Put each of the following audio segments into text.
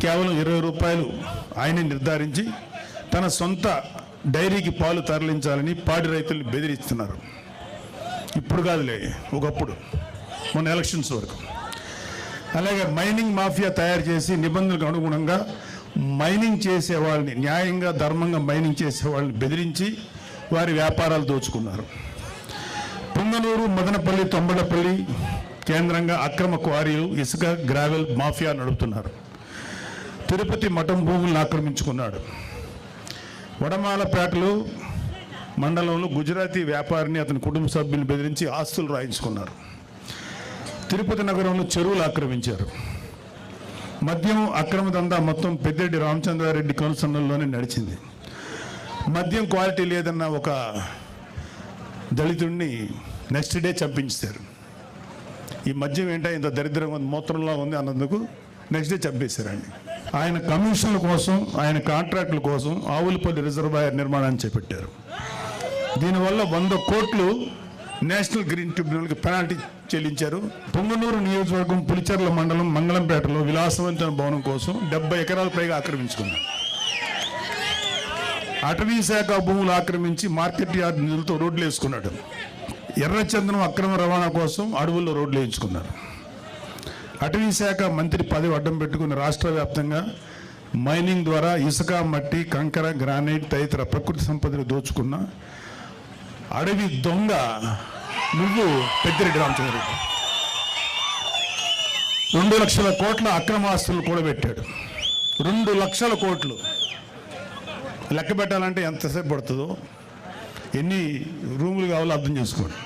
కేవలం 20 రూపాయలు ఆయనే నిర్ధారించి తన సొంత డైరీకి పాలు తరలించాలని పాడి రైతుల్ని బెదిరిస్తున్నారు. ఇప్పుడు కాదులే, ఒకప్పుడు మొన్న ఎలక్షన్స్ వరకు. అలాగే మైనింగ్ మాఫియా తయారు చేసి నిబంధనలకు అనుగుణంగా మైనింగ్ చేసే వాళ్ళని, న్యాయంగా ధర్మంగా మైనింగ్ చేసే వాళ్ళని బెదిరించి వారి వ్యాపారాలు దోచుకున్నారు. పుంగనూరు, మదనపల్లి, తొంబడపల్లి కేంద్రంగా అక్రమ క్వారీలు, ఇసుక, గ్రావెల్ మాఫియా నడుపుతున్నారు. తిరుపతి మఠం భూములను ఆక్రమించుకున్నాడు. వడమాలపేటలో మండలంలో గుజరాతీ వ్యాపారిని అతని కుటుంబ సభ్యులను బెదిరించి ఆస్తులు రాయించుకున్నారు. తిరుపతి నగరంలో చెరువులు ఆక్రమించారు. మద్యం అక్రమ దందా మొత్తం పెద్దిరెడ్డి రామచంద్రారెడ్డి కనుసన్నల్లోనే నడిచింది. మద్యం క్వాలిటీ లేదన్న ఒక దళితుడిని నెక్స్ట్ డే చంపించారు. ఈ మద్యం ఏంటో ఇంత దరిద్రంగా ఉంది, మూత్రంలో ఉంది అన్నందుకు నెక్స్ట్ డే చంపేశారండి. ఆయన కమిషన్ల కోసం, ఆయన కాంట్రాక్టుల కోసం ఆవులపల్లి రిజర్వాయర్ నిర్మాణాన్ని చేపట్టారు. దీనివల్ల 100 కోట్లు నేషనల్ గ్రీన్ ట్రిబ్యునల్కి పెనాల్టీ చెల్లించారు. పొంగనూరు నియోజకవర్గం పులిచెర్ల మండలం మంగళంపేటలో విలాసవంతమైన భవనం కోసం 70 ఎకరాల పైగా ఆక్రమించుకున్నారు. అటవీ శాఖ భూములు ఆక్రమించి మార్కెట్ యార్డ్ నిధులతో రోడ్లు వేసుకున్నాడు. ఎర్రచందనం అక్రమ రవాణా కోసం అడవుల్లో రోడ్లు వేయించుకున్నారు. అటవీ శాఖ మంత్రి పదవి అడ్డం పెట్టుకుని రాష్ట్ర వ్యాప్తంగా మైనింగ్ ద్వారా ఇసుక, మట్టి, కంకర, గ్రానైట్ తదితర ప్రకృతి సంపదను దోచుకున్న అడవి దొంగ నువ్వు పెద్దిరెడ్డి రామచంద్రారెడ్డి. 2 లక్షల కోట్ల అక్రమాస్తులు కూడబెట్టాడు. 2 లక్షల కోట్లు లెక్క పెట్టాలంటే ఎంతసేపు పడుతుందో, ఎన్ని రూములు కావాలో అర్థం చేసుకోండి.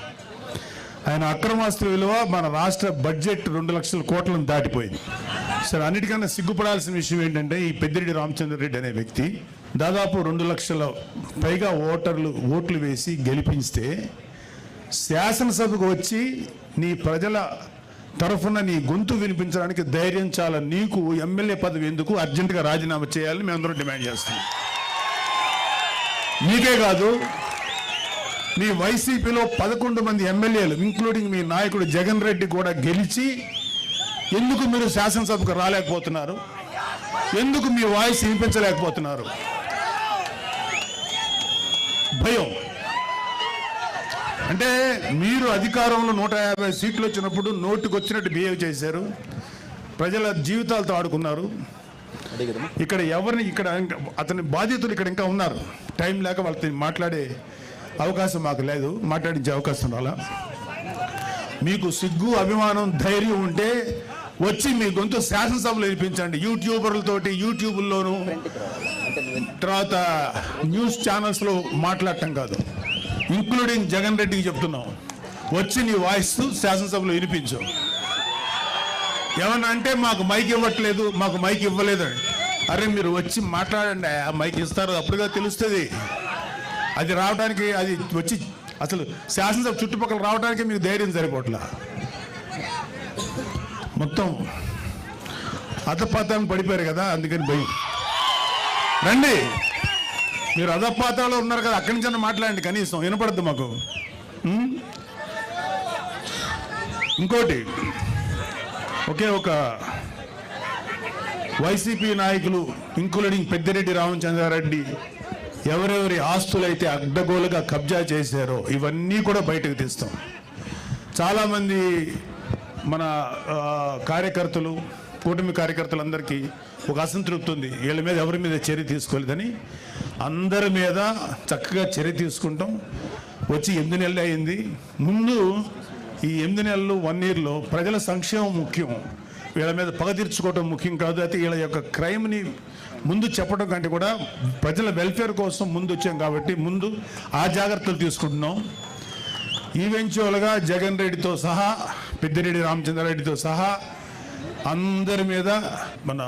ఆయన అక్రమాస్తుల విలువ మన రాష్ట్ర బడ్జెట్ 2 లక్షల కోట్లను దాటిపోయింది. సరే, అన్నిటికన్నా సిగ్గుపడాల్సిన విషయం ఏంటంటే ఈ పెద్దిరెడ్డి రామచంద్రారెడ్డి అనే వ్యక్తి దాదాపు 2 లక్షల పైగా ఓట్లు వేసి గెలిపిస్తే శాసనసభకు వచ్చి నీ ప్రజల తరఫున నీ గొంతు వినిపించడానికి ధైర్యం చాలా. నీకు ఎమ్మెల్యే పదవి ఎందుకు? అర్జెంటుగా రాజీనామా చేయాలని మేమందరం డిమాండ్ చేస్తున్నాం. నీకే కాదు, మీ వైసీపీలో 11 మంది ఎమ్మెల్యేలు ఇంక్లూడింగ్ మీ నాయకుడు జగన్ రెడ్డి కూడా గెలిచి ఎందుకు మీరు శాసనసభకు రాలేకపోతున్నారు? ఎందుకు మీ వాయిస్ వినిపించలేకపోతున్నారు? భయం. అంటే మీరు అధికారంలో 150 సీట్లు వచ్చినప్పుడు నోటుకు వచ్చినట్టు బిహేవ్ చేశారు, ప్రజల జీవితాలతో ఆడుకున్నారు. ఇక్కడ అతని బాధితులు ఇక్కడ ఇంకా ఉన్నారు. టైం లేక వాళ్ళతో మాట్లాడే అవకాశం మాకు లేదు, మాట్లాడించే అవకాశం రాలా. మీకు సిగ్గు, అభిమానం, ధైర్యం ఉంటే వచ్చి మీ గొంతు శాసనసభలో వినిపించండి. యూట్యూబర్లతోటి యూట్యూబ్లోను తర్వాత న్యూస్ ఛానల్స్లో మాట్లాడటం కాదు. ఇంక్లూడింగ్ జగన్ రెడ్డికి చెప్తున్నాం, వచ్చి నీ వాయిస్ శాసనసభలో వినిపించు. ఏమన్నా అంటే మాకు మైక్ ఇవ్వట్లేదు, మాకు మైక్ ఇవ్వలేదండి. అరే మీరు వచ్చి మాట్లాడండి, ఆ మైక్ ఇస్తారు, అప్పుడుగా తెలుస్తుంది. అది రావడానికి, అది వచ్చి అసలు శాసనసభ చుట్టుపక్కల రావడానికి మీకు ధైర్యం సరిపోట్లా. మొత్తం అధపాతాలను పడిపోయారు కదా, అందుకని భయం. రండి, మీరు అధపాతాలో ఉన్నారు కదా, అక్కడి నుంచి మాట్లాడండి, కనీసం వినపడద్దు మాకు. ఇంకోటి, ఒక వైసీపీ నాయకులు ఇంక్లూడింగ్ పెద్దిరెడ్డి రామచంద్రారెడ్డి ఎవరెవరి ఆస్తులైతే అడ్డగోలుగా కబ్జా చేశారో ఇవన్నీ కూడా బయటకు తీస్తాం. చాలామంది మన కార్యకర్తలు, కూటమి కార్యకర్తలందరికీ ఒక అసంతృప్తి ఉంది, వీళ్ళ మీద ఎవరి మీద చర్య తీసుకోలేదని. అందరి మీద చక్కగా చర్య తీసుకుంటాం. వచ్చి 8 నెలలు అయింది. ముందు ఈ 8 నెలలు 1 ఇయర్లో ప్రజల సంక్షేమం ముఖ్యం, వీళ్ళ మీద పగ తీర్చుకోవటం ముఖ్యం కాదు. అయితే వీళ్ళ యొక్క క్రైమ్ని ముందు చెప్పడం కంటే కూడా ప్రజల వెల్ఫేర్ కోసం ముందు వచ్చాం కాబట్టి ముందు ఆ జాగ్రత్తలు తీసుకుంటున్నాం. ఈవెన్చువల్గా జగన్ రెడ్డితో సహా, పెద్దిరెడ్డి రామచంద్రారెడ్డితో సహా అందరి మీద, మన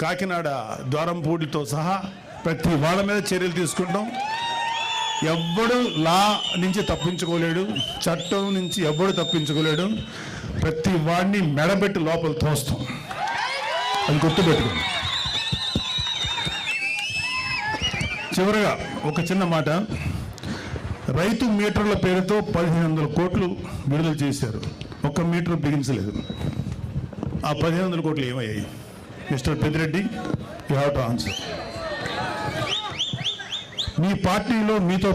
కాకినాడ ద్వారంపూడితో సహా ప్రతి వాళ్ళ మీద చర్యలు తీసుకుంటాం. ఎవ్వడు లా నుంచి తప్పించుకోలేడు, చట్టం నుంచి ఎవ్వడు తప్పించుకోలేడు. ప్రతి వాడిని మెడబెట్టి లోపల తోస్తాం, అది గుర్తుపెట్టుకోండి. చివరగా ఒక చిన్న మాట, రైతు మీటర్ల పేరుతో 1500 కోట్లు విడుదల చేశారు. 1 మీటర్ బిగించలేదు. ఆ 1500 కోట్లు ఏమయ్యాయి? Mister Peddireddy, you have to answer. మీ పార్టీలో మీతో